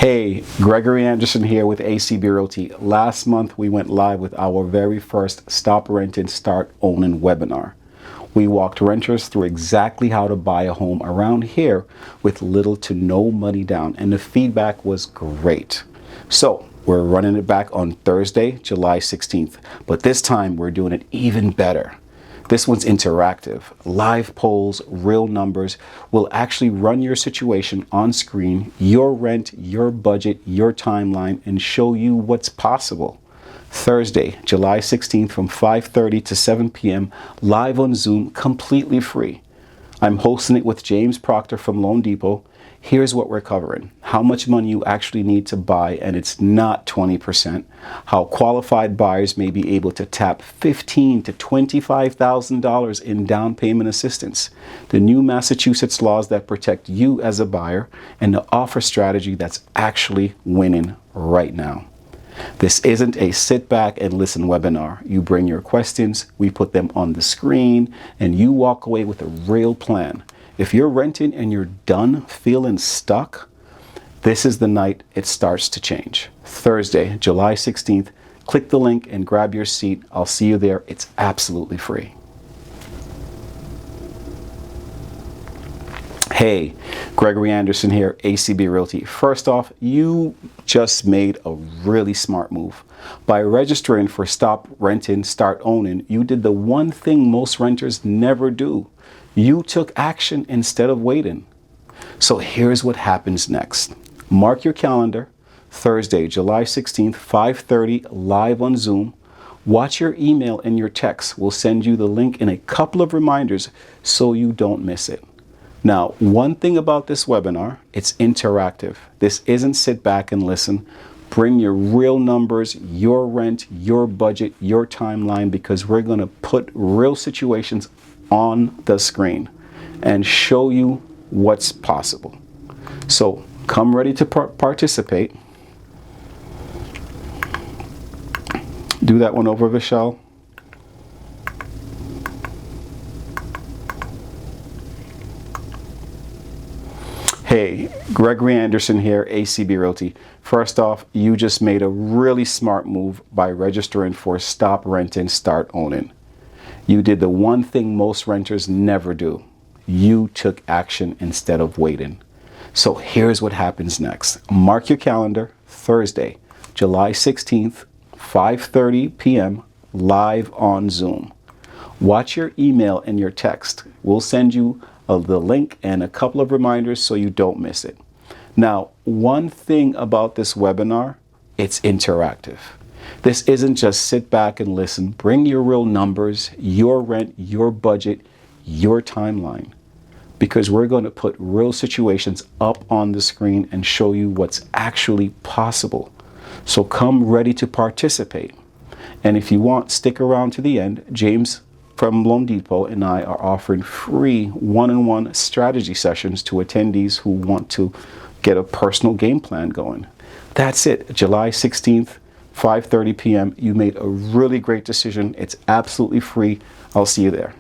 Hey, Gregory Anderson here with A.C.B. Realty. Last month we went live with our very first Stop Renting, Start Owning webinar. We walked renters through exactly how to buy a home around here with little to no money down, and the feedback was great. So we're running it back on Thursday, July 16th, but this time we're doing it even better. This one's interactive. Live polls, real numbers will actually run your situation on screen, your rent, your budget, your timeline, and show you what's possible. Thursday, July 16th from 5:30 to 7 p.m. live on Zoom, completely free. I'm hosting it with James Proctor from Loan Depot. Here's what we're covering: how much money you actually need to buy, and it's not 20%. How qualified buyers may be able to tap $15,000 to $25,000 in down payment assistance. The new Massachusetts laws that protect you as a buyer, and the offer strategy that's actually winning right now. This isn't a sit back and listen webinar. You bring your questions, we put them on the screen, and you walk away with a real plan. If you're renting and you're done feeling stuck, this is the night it starts to change. Thursday, July 16th, click the link and grab your seat. I'll see you there. It's absolutely free. Hey, Gregory Anderson here, A.C.B. Realty. First off, you just made a really smart move. By registering for Stop Renting, Start Owning, you did the one thing most renters never do. You took action instead of waiting. So here's what happens next. Mark your calendar, Thursday, July 16th, 5:30, live on Zoom. Watch your email and your text. We'll send you the link and a couple of reminders so you don't miss it. Now, one thing about this webinar, it's interactive. This isn't sit back and listen. Bring your real numbers, your rent, your budget, your timeline, because we're going to put real situations on the screen and show you what's possible. So come ready to participate. Do that one over, Vishal. Hey, Gregory Anderson here, A.C.B. Realty. First off, you just made a really smart move by registering for Stop Renting, Start Owning. You did the one thing most renters never do. You took action instead of waiting. So here's what happens next. Mark your calendar, Thursday, July 16th, 5:30 p.m., live on Zoom. Watch your email and your text. We'll send you the link and a couple of reminders so you don't miss it. Now, one thing about this webinar, it's interactive. This isn't just sit back and listen. Bring your real numbers, your rent, your budget, your timeline, because we're going to put real situations up on the screen and show you what's actually possible. So come ready to participate. And if you want, stick around to the end. James from Loan Depot and I are offering free one-on-one strategy sessions to attendees who want to get a personal game plan going. That's it, July 16th, 5:30 p.m. You made a really great decision. It's absolutely free. I'll see you there.